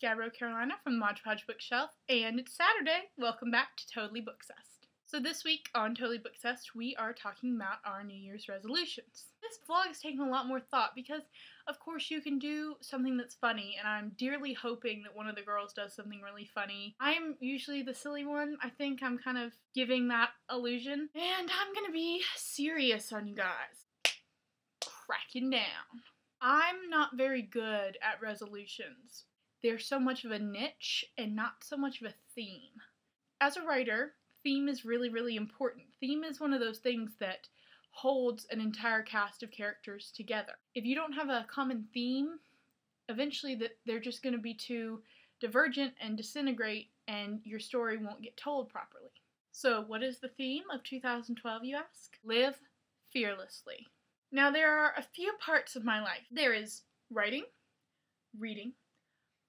Gabrielle Carolina from the Mod Podge Bookshelf, and it's Saturday. Welcome back to Totally Booksessed. So this week on Totally Booksessed, we are talking about our New Year's resolutions. This vlog is taking a lot more thought because, of course, you can do something that's funny, and I'm dearly hoping that one of the girls does something really funny. I'm usually the silly one. I think I'm kind of giving that illusion, and I'm gonna be serious on you guys. Cracking down. I'm not very good at resolutions. They're so much of a niche and not so much of a theme. As a writer, theme is really, really important. Theme is one of those things that holds an entire cast of characters together. If you don't have a common theme, eventually they're just going to be too divergent and disintegrate, and your story won't get told properly. So what is the theme of 2012, you ask? Live fearlessly. Now, there are a few parts of my life. There is writing, reading,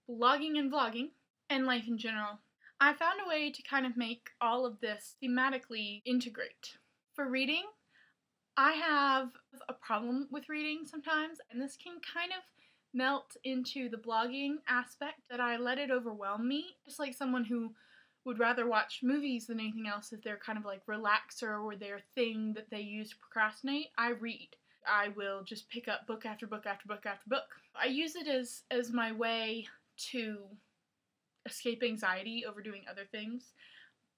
blogging and vlogging, and life in general. I found a way to kind of make all of this thematically integrate. For reading, I have a problem with reading sometimes, and this can kind of melt into the blogging aspect that I let it overwhelm me. Just like someone who would rather watch movies than anything else if they're kind of like relaxer or their thing that they use to procrastinate, I read. I will just pick up book after book after book after book. I use it as my way to escape anxiety over doing other things,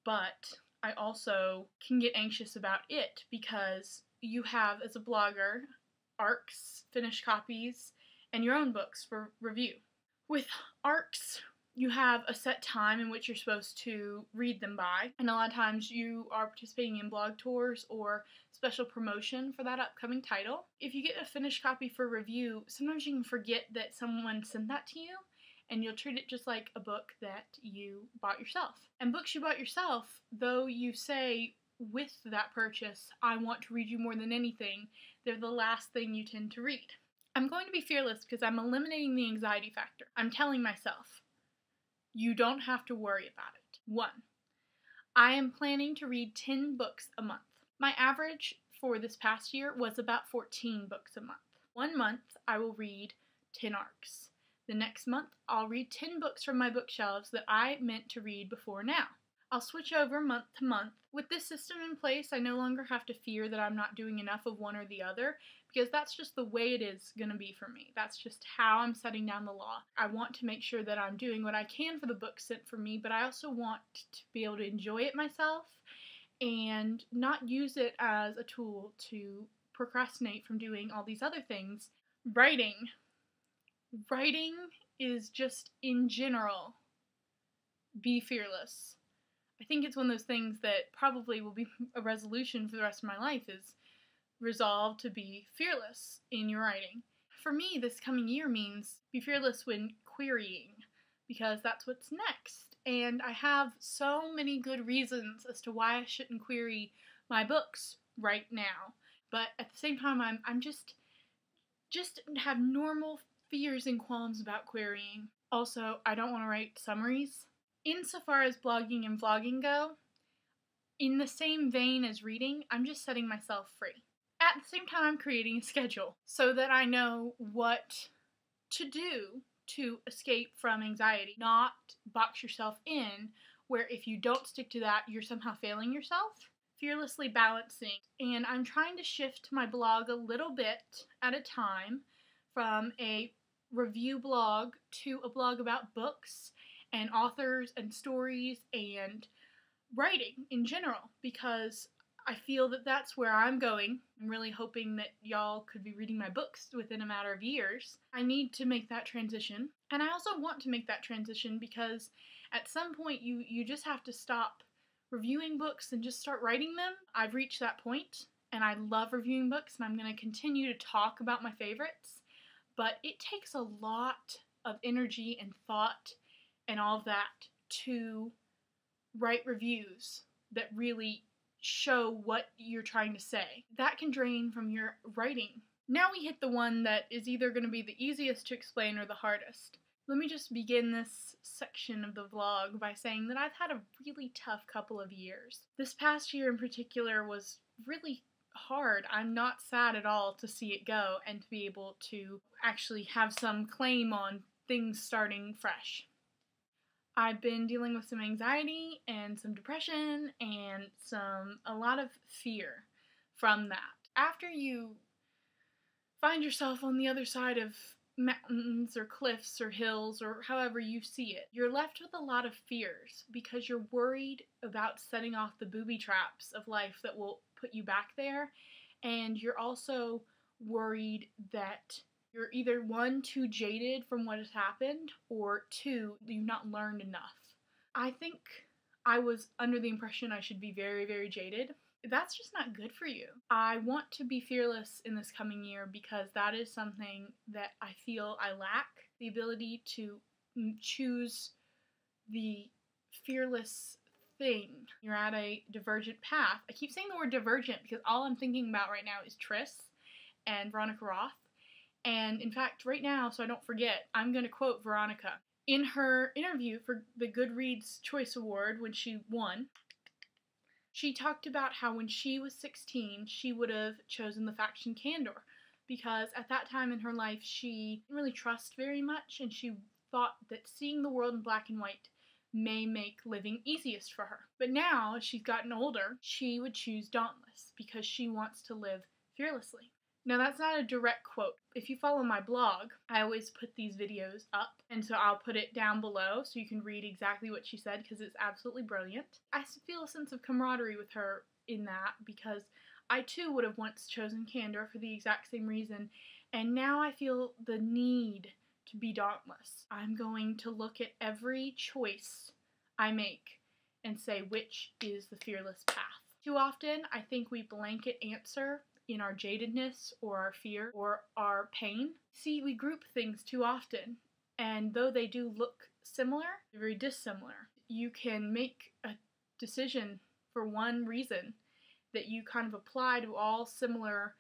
but I also can get anxious about it because you have, as a blogger, arcs, finished copies, and your own books for review. With arcs, you have a set time in which you're supposed to read them by, and a lot of times you are participating in blog tours or special promotion for that upcoming title. If you get a finished copy for review, sometimes you can forget that someone sent that to you, and you'll treat it just like a book that you bought yourself. And books you bought yourself, though you say with that purchase, I want to read you more than anything, they're the last thing you tend to read. I'm going to be fearless because I'm eliminating the anxiety factor. I'm telling myself, you don't have to worry about it. 1. I am planning to read 10 books a month. My average for this past year was about 14 books a month. 1 month, I will read 10 arcs. The next month, I'll read 10 books from my bookshelves that I meant to read before now. I'll switch over month to month. With this system in place, I no longer have to fear that I'm not doing enough of one or the other, because that's just the way it is going to be for me. That's just how I'm setting down the law. I want to make sure that I'm doing what I can for the book sent for me, but I also want to be able to enjoy it myself and not use it as a tool to procrastinate from doing all these other things. Writing is just, in general, be fearless. I think it's one of those things that probably will be a resolution for the rest of my life, is resolve to be fearless in your writing. For me, this coming year means be fearless when querying, because that's what's next. And I have so many good reasons as to why I shouldn't query my books right now. But at the same time, I'm just have normal fears and qualms about querying. Also, I don't want to write summaries. Insofar as blogging and vlogging go, in the same vein as reading, I'm just setting myself free. At the same time, I'm creating a schedule so that I know what to do to escape from anxiety, not box yourself in where if you don't stick to that, you're somehow failing yourself. Fearlessly balancing, and I'm trying to shift my blog a little bit at a time from a review blog to a blog about books and authors and stories and writing in general, because I feel that that's where I'm going. I'm really hoping that y'all could be reading my books within a matter of years. I need to make that transition, and I also want to make that transition because at some point you just have to stop reviewing books and just start writing them. I've reached that point, and I love reviewing books, and I'm going to continue to talk about my favorites, but it takes a lot of energy and thought and all of that to write reviews that really show what you're trying to say. That can drain from your writing. Now we hit the one that is either going to be the easiest to explain or the hardest. Let me just begin this section of the vlog by saying that I've had a really tough couple of years. This past year in particular was really hard. I'm not sad at all to see it go and to be able to actually have some claim on things starting fresh. I've been dealing with some anxiety and some depression and a lot of fear from that. After you find yourself on the other side of mountains or cliffs or hills or however you see it, you're left with a lot of fears because you're worried about setting off the booby traps of life that will put you back there, and you're also worried that you're either one, too jaded from what has happened, or two, you've not learned enough. I think I was under the impression I should be very, very jaded. That's just not good for you. I want to be fearless in this coming year because that is something that I feel I lack, the ability to choose the fearless thing. You're at a divergent path. I keep saying the word divergent because all I'm thinking about right now is Tris and Veronica Roth. And in fact, right now, so I don't forget, I'm going to quote Veronica. In her interview for the Goodreads Choice Award when she won, she talked about how when she was 16, she would have chosen the faction Candor because at that time in her life, she didn't really trust very much, and she thought that seeing the world in black and white may make living easiest for her. But now, as she's gotten older, she would choose Dauntless because she wants to live fearlessly. Now, that's not a direct quote. If you follow my blog, I always put these videos up, and so I'll put it down below so you can read exactly what she said because it's absolutely brilliant. I feel a sense of camaraderie with her in that because I too would have once chosen Candor for the exact same reason, and now I feel the need to be dauntless. I'm going to look at every choice I make and say which is the fearless path. Too often, I think we blanket answer in our jadedness or our fear or our pain. See, we group things too often, and though they do look similar, they're very dissimilar. You can make a decision for one reason that you kind of apply to all similar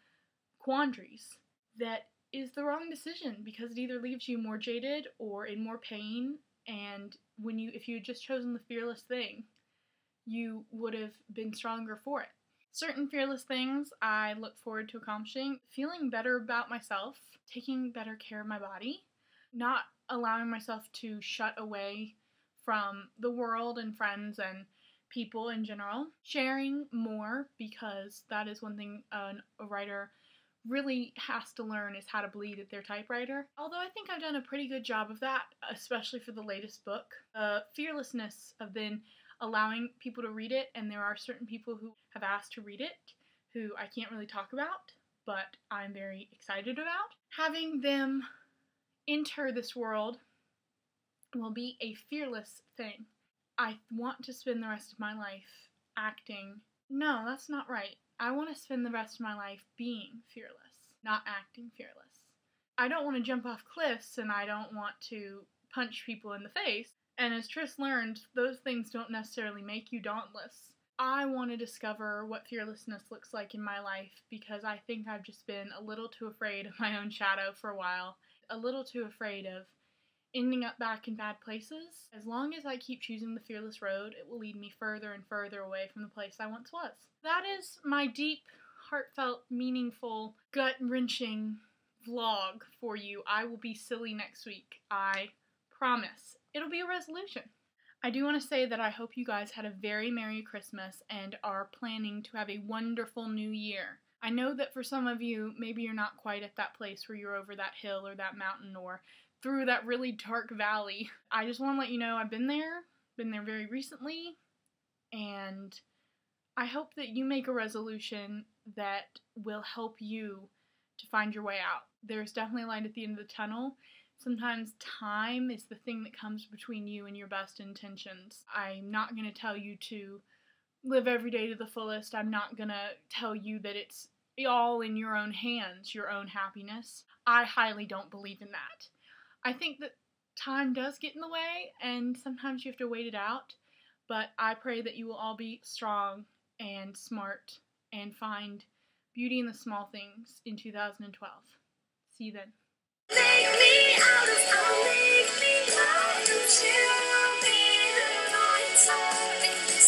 quandaries that is the wrong decision because it either leaves you more jaded or in more pain, and if you had just chosen the fearless thing, you would have been stronger for it. Certain fearless things I look forward to accomplishing: feeling better about myself, taking better care of my body, not allowing myself to shut away from the world and friends and people in general, sharing more because that is one thing a writer really has to learn is how to bleed at their typewriter. Although I think I've done a pretty good job of that, especially for the latest book. Fearlessness of then allowing people to read it, and there are certain people who have asked to read it who I can't really talk about, but I'm very excited about. Having them enter this world will be a fearless thing. I want to spend the rest of my life acting. No, that's not right. I want to spend the rest of my life being fearless, not acting fearless. I don't want to jump off cliffs, and I don't want to punch people in the face. And as Tris learned, those things don't necessarily make you dauntless. I want to discover what fearlessness looks like in my life because I think I've just been a little too afraid of my own shadow for a while, a little too afraid of ending up back in bad places. As long as I keep choosing the fearless road, it will lead me further and further away from the place I once was. That is my deep, heartfelt, meaningful, gut-wrenching vlog for you. I will be silly next week. I promise. It'll be a resolution. I do want to say that I hope you guys had a very Merry Christmas and are planning to have a wonderful New Year. I know that for some of you, maybe you're not quite at that place where you're over that hill or that mountain or through that really dark valley. I just want to let you know I've been there very recently, and I hope that you make a resolution that will help you to find your way out. There's definitely light at the end of the tunnel. Sometimes time is the thing that comes between you and your best intentions. I'm not going to tell you to live every day to the fullest. I'm not going to tell you that it's all in your own hands, your own happiness. I highly don't believe in that. I think that time does get in the way, and sometimes you have to wait it out, but I pray that you will all be strong and smart and find beauty in the small things in 2012. See you then. Take me out of take me out of you, be the light in the